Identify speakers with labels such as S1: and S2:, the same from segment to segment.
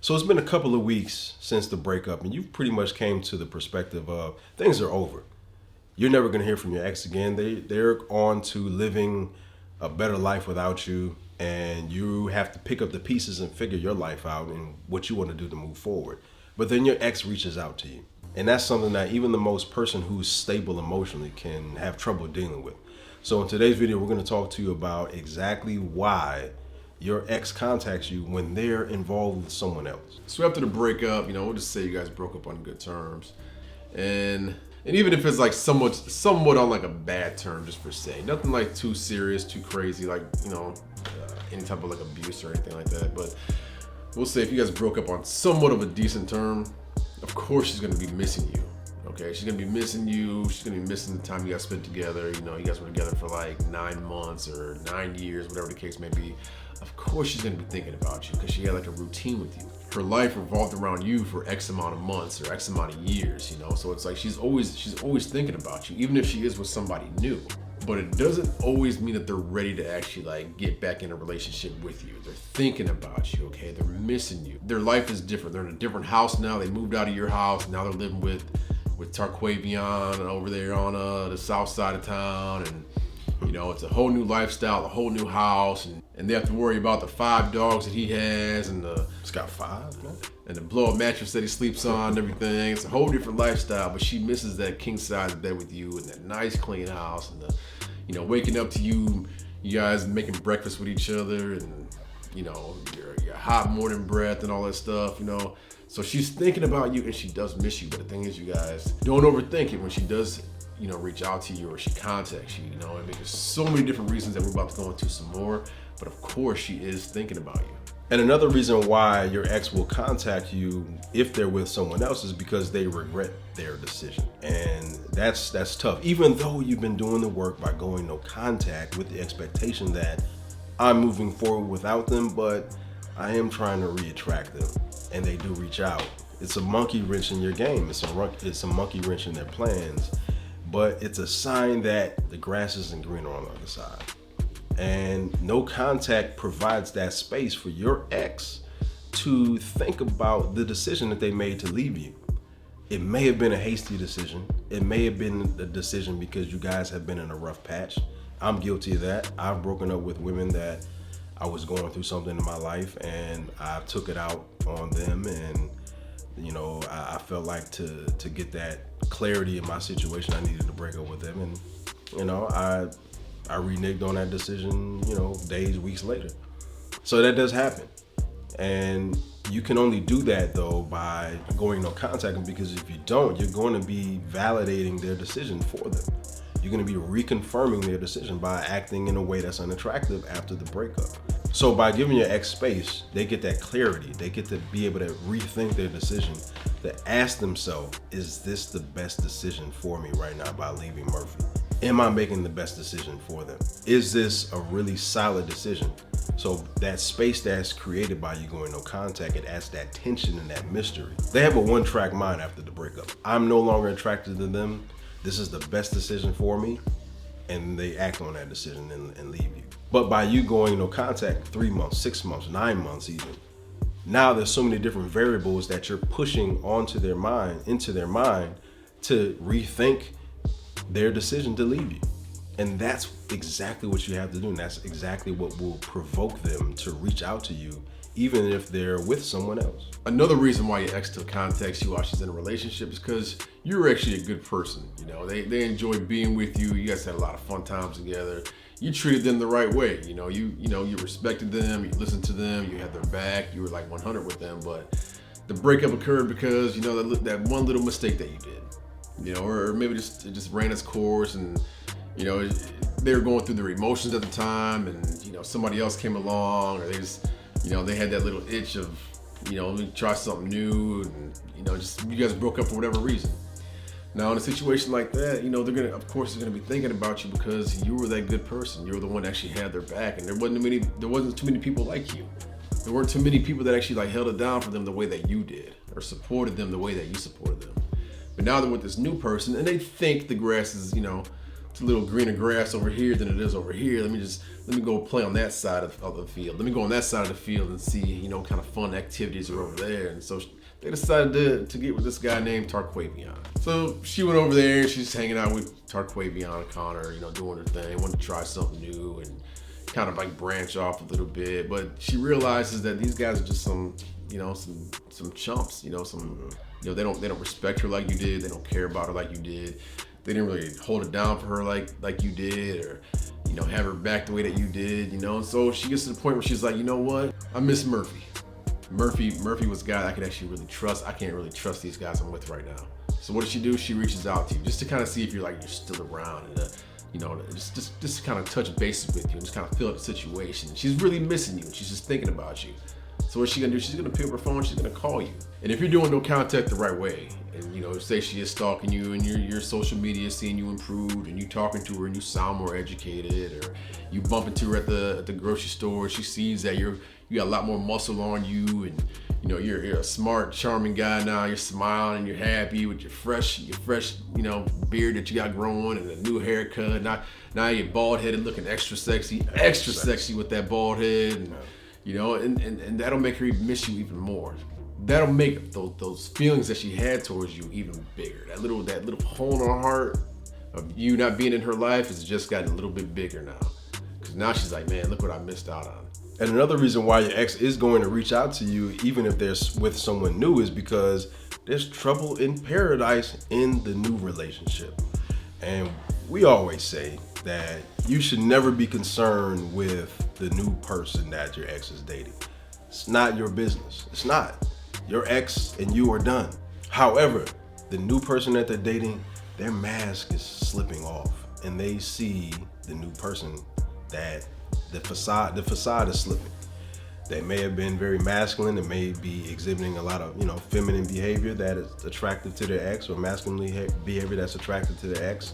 S1: So it's been a couple of weeks since the breakup, and you've pretty much came to the perspective of things are over. You're never going to hear from your ex again. They're on to living a better life without you, and you have to pick up the pieces and figure your life out and what you want to do to move forward. But then your ex reaches out to you, and that's something that even the most person who's stable emotionally can have trouble dealing with. So in today's video, we're going to talk to you about exactly why your ex contacts you when they're involved with someone else.
S2: So after the breakup, we'll just say you guys broke up on good terms, and even if it's like somewhat on like a bad term, just for say, nothing like too serious, too crazy, like any type of like abuse or anything like that. But we'll say if you guys broke up on somewhat of a decent term, of course she's gonna be missing you. Okay, she's gonna be missing you. She's gonna be missing the time you guys spent together. You guys were together for like 9 months or 9 years, whatever the case may be. Of course she's gonna be thinking about you because she had like a routine with you. Her life revolved around you for X amount of months or X amount of years, So it's like she's always thinking about you, even if she is with somebody new. But it doesn't always mean that they're ready to actually like get back in a relationship with you. They're thinking about you, okay? They're missing you. Their life is different. They're in a different house now. They moved out of your house. Now they're living with Tarquavion over there on the south side of town, and it's a whole new lifestyle, a whole new house, and they have to worry about the 5 dogs that he has, and
S1: It's got 5, man.
S2: And the blow-up mattress that he sleeps on and everything. It's a whole different lifestyle, but she misses that king-size bed with you and that nice clean house, and waking up to you guys making breakfast with each other, and your hot morning breath and all that stuff, So she's thinking about you, and she does miss you. But the thing is, you guys, don't overthink it when she does reach out to you or she contacts you, I mean, there's so many different reasons that we're about to go into some more, but of course she is thinking about you.
S1: And another reason why your ex will contact you if they're with someone else is because they regret their decision. And that's tough. Even though you've been doing the work by going no contact with the expectation that I'm moving forward without them, but I am trying to reattract them, and they do reach out. It's a monkey wrench in your game. It's a monkey wrench in their plans. But it's a sign that the grass isn't greener on the other side. And no contact provides that space for your ex to think about the decision that they made to leave you. It may have been a hasty decision. It may have been a decision because you guys have been in a rough patch. I'm guilty of that. I've broken up with women that I was going through something in my life, and I took it out on them, and I felt like to get that clarity in my situation, I needed to break up with them, and I reneged on that decision, days, weeks later. So that does happen, and you can only do that though by going no contact, because if you don't, you're going to be validating their decision for them. You're going to be reconfirming their decision by acting in a way that's unattractive after the breakup. So by giving your ex space, they get that clarity. They get to be able to rethink their decision, to ask themselves, is this the best decision for me right now by leaving Murphy? Am I making the best decision for them? Is this a really solid decision? So that space that's created by you going no contact, it adds that tension and that mystery. They have a one-track mind after the breakup. I'm no longer attracted to them. This is the best decision for me. And they act on that decision and leave you. But by you going no contact 3 months, 6 months, 9 months even, now there's so many different variables that you're pushing into their mind to rethink their decision to leave you. And that's exactly what you have to do. And that's exactly what will provoke them to reach out to you, even if they're with someone else.
S2: Another reason why your ex still contacts you while she's in a relationship is because you're actually a good person. They enjoy being with you. You guys had a lot of fun times together. You treated them the right way. You respected them. You listened to them. You had their back. You were like 100 with them. But the breakup occurred because that one little mistake that you did. Or maybe it just ran its course, and they were going through their emotions at the time, and somebody else came along, or they just they had that little itch of let me try something new, and just you guys broke up for whatever reason. Now in a situation like that, they're gonna be thinking about you because you were that good person. You were the one that actually had their back, and there wasn't too many people like you. There weren't too many people that actually like held it down for them the way that you did, or supported them the way that you supported them. But now they're with this new person, and they think the grass is it's a little greener grass over here than it is over here. Let me go play on that side of the field. Let me go on that side of the field and see, you know, kind of fun activities are over there. And so they decided to get with this guy named Tarquavion. So she went over there and she's hanging out with Tarquavion and Connor, you know, doing her thing, wanted to try something new and kind of like branch off a little bit. But she realizes that these guys are just some chumps, you know, they don't respect her like you did. They don't care about her like you did. They didn't really hold it down for her like you did, or, you know, have her back the way that you did, you know. And so she gets to the point where she's like, you know what? I miss Murphy. Murphy was a guy I could actually really trust. I can't really trust these guys I'm with right now. So what does she do? She reaches out to you just to kind of see if you're still around, and you know, just kind of touch bases with you and just kind of feel out the situation. She's really missing you and she's just thinking about you. So what's she gonna do? She's gonna pick up her phone, she's gonna call you. And if you're doing no contact the right way, and, you know, say she is stalking you and your social media seeing you improved and you talking to her and you sound more educated, or you bump into her at the grocery store, she sees that you got a lot more muscle on you, and, you know, you're a smart, charming guy now, you're smiling and you're happy with your fresh, you know, beard that you got growing and a new haircut. Now you're bald headed, looking extra sexy with that bald head, and, you know, and that'll make her miss you even more. That'll make those feelings that she had towards you even bigger. That little hole in her heart of you not being in her life has just gotten a little bit bigger now. Because now she's like, man, look what I missed out on.
S1: And another reason why your ex is going to reach out to you, even if they're with someone new, is because there's trouble in paradise in the new relationship. And we always say that you should never be concerned with the new person that your ex is dating. It's not your business. It's not. Your ex and you are done. However, the new person that they're dating, their mask is slipping off, and they see the new person that the facade is slipping. They may have been very masculine and may be exhibiting a lot of, you know, feminine behavior that is attractive to their ex, or masculine behavior that's attractive to their ex.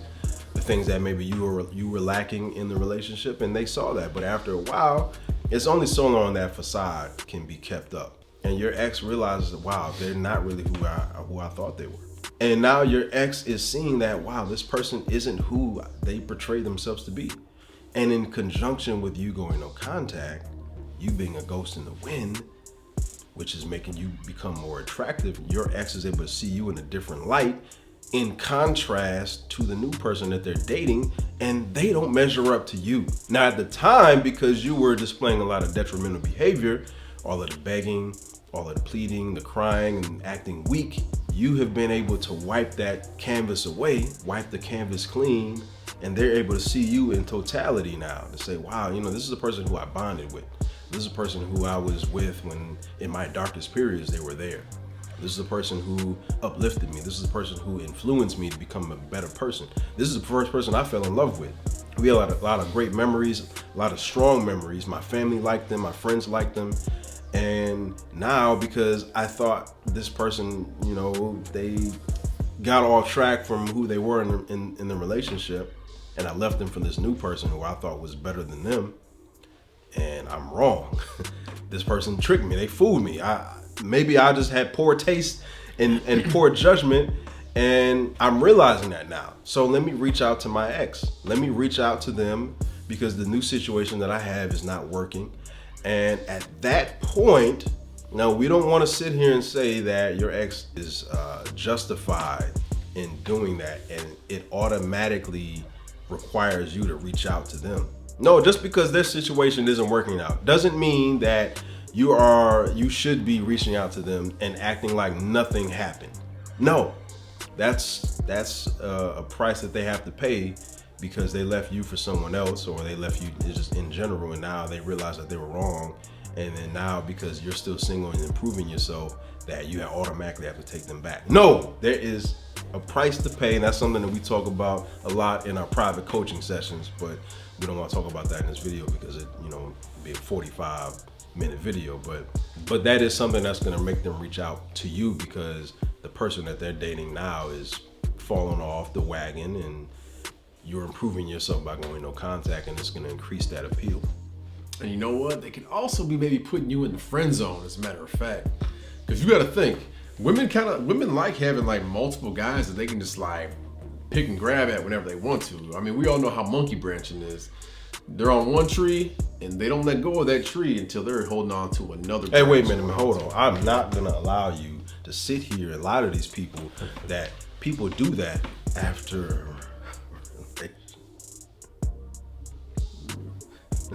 S1: The things that maybe you were lacking in the relationship, and they saw that. But after a while, it's only so long that facade can be kept up. And your ex realizes that, wow, they're not really who I thought they were. And now your ex is seeing that, wow, this person isn't who they portray themselves to be. And in conjunction with you going no contact, you being a ghost in the wind, which is making you become more attractive, your ex is able to see you in a different light, in contrast to the new person that they're dating, and they don't measure up to you. Now at the time, because you were displaying a lot of detrimental behavior, all of the begging, all of the pleading, the crying, and acting weak, you have been able to wipe that canvas away, wipe the canvas clean, and they're able to see you in totality now, to say, wow, you know, this is a person who I bonded with. This is a person who I was with when in my darkest periods they were there. This is a person who uplifted me. This is a person who influenced me to become a better person. This is the first person I fell in love with. We had a lot of great memories, a lot of strong memories. My family liked them, my friends liked them. And now, because I thought this person, you know, they got off track from who they were in the relationship, and I left them for this new person who I thought was better than them, and I'm wrong. This person tricked me. They fooled me. Maybe I just had poor taste and poor judgment, and I'm realizing that now. So let me reach out to my ex. Let me reach out to them, because the new situation that I have is not working. And at that point, now we don't want to sit here and say that your ex is justified in doing that, and it automatically requires you to reach out to them. No, just because their situation isn't working out doesn't mean that you should be reaching out to them and acting like nothing happened. No, that's a price that they have to pay, because they left you for someone else, or they left you just in general, and now they realize that they were wrong. And then now, because you're still single and improving yourself, that you automatically have to take them back. No, there is a price to pay, and that's something that we talk about a lot in our private coaching sessions, but we don't want to talk about that in this video because it, you know, be a 45-minute video. But that is something that's going to make them reach out to you, because the person that they're dating now is falling off the wagon, and you're improving yourself by going no contact, and it's going to increase that appeal.
S2: And you know what? They can also be maybe putting you in the friend zone, as a matter of fact. Because you got to think, women like having like multiple guys that they can just like pick and grab at whenever they want to. I mean, we all know how monkey branching is. They're on one tree and they don't let go of that tree until they're holding on to another.
S1: Hey, wait a minute, hold on. I'm not gonna allow you to sit here and lie to these people that people do that after.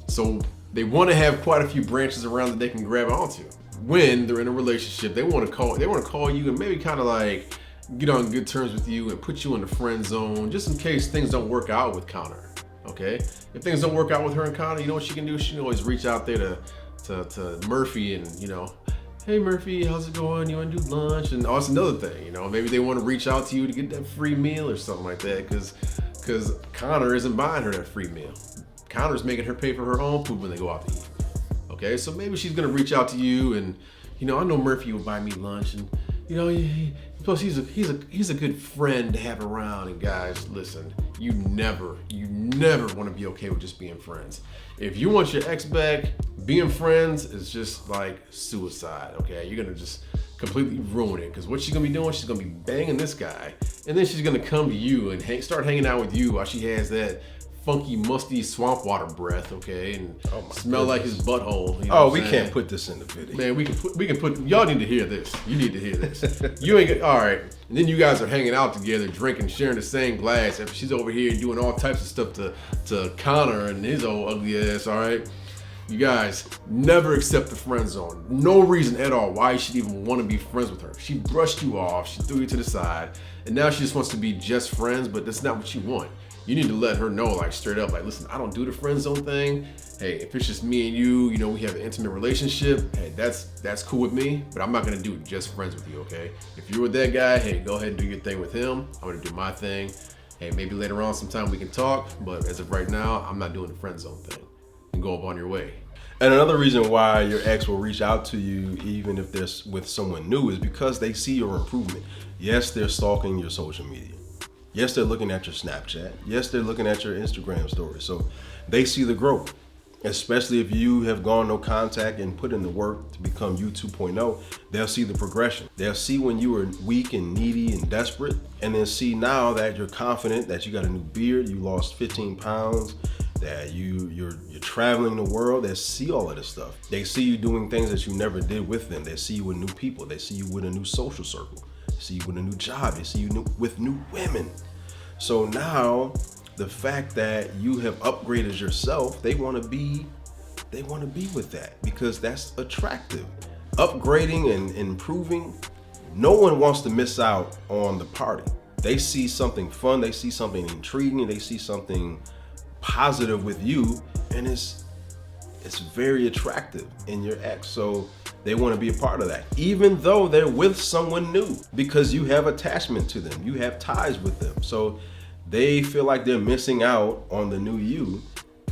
S2: So they want to have quite a few branches around that they can grab onto. When they're in a relationship, they want to call you and maybe kind of like get on good terms with you and put you in the friend zone, just in case things don't work out with Connor. Okay, if things don't work out with her and Connor, you know what she can do? She can always reach out there to Murphy and, you know, hey Murphy, how's it going? You want to do lunch? And also another thing, you know, maybe they want to reach out to you to get that free meal or something like that, because Connor isn't buying her that free meal. Connor's making her pay for her own food when they go out to eat. Okay, so maybe she's gonna reach out to you, and, you know, I know Murphy will buy me lunch, and, you know, plus he's a good friend to have around. And guys, listen, you never want to be okay with just being friends. If you want your ex back, being friends is just like suicide. Okay, you're gonna just completely ruin it, because what she's gonna be doing, she's gonna be banging this guy, and then she's gonna come to you and start hanging out with you while she has that funky, musty swamp water breath, okay, and smell like his butthole. You know
S1: we can't put this in the video.
S2: Man, we can put. Y'all need to hear this. You need to hear this. You ain't get all right. And then you guys are hanging out together, drinking, sharing the same glass. After she's over here doing all types of stuff to Connor and his old ugly ass. All right. You guys never accept the friend zone. No reason at all why you should even want to be friends with her. She brushed you off. She threw you to the side, and now she just wants to be just friends. But that's not what you want. You need to let her know, like, straight up, like, listen, I don't do the friend zone thing. Hey, if it's just me and you, you know, we have an intimate relationship, hey, that's cool with me, but I'm not gonna do just friends with you, okay? If you're with that guy, hey, go ahead and do your thing with him. I'm gonna do my thing. Hey, maybe later on sometime we can talk, but as of right now, I'm not doing the friend zone thing. And go up on your way.
S1: And another reason why your ex will reach out to you, even if they're with someone new, is because they see your improvement. Yes, they're stalking your social media. Yes, they're looking at your Snapchat. Yes, they're looking at your Instagram story. So they see the growth, especially if you have gone no contact and put in the work to become you 2.0. They'll see the progression. They'll see when you were weak and needy and desperate, and then see now that you're confident, that you got a new beard, you lost 15 pounds, that you're traveling the world. They see all of this stuff. They see you doing things that you never did with them. They see you with new people. They see you with a new social circle. See you with a new job. They see you with new women. So now, the fact that you have upgraded yourself, they want to be with that, because that's attractive. Upgrading and improving, no one wants to miss out on the party. They see something fun, they see something intriguing, they see something positive with you, and it's very attractive in your ex. So they want to be a part of that, even though they're with someone new, because you have attachment to them, you have ties with them. So they feel like they're missing out on the new you,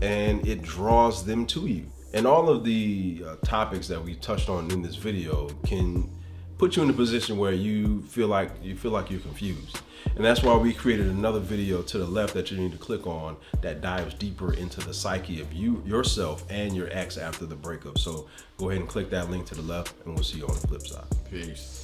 S1: and it draws them to you. And all of the topics that we touched on in this video can put you in a position where you feel like you're confused. And that's why we created another video to the left that you need to click on that dives deeper into the psyche of yourself and your ex after the breakup. So go ahead and click that link to the left, and we'll see you on the flip side.
S2: Peace.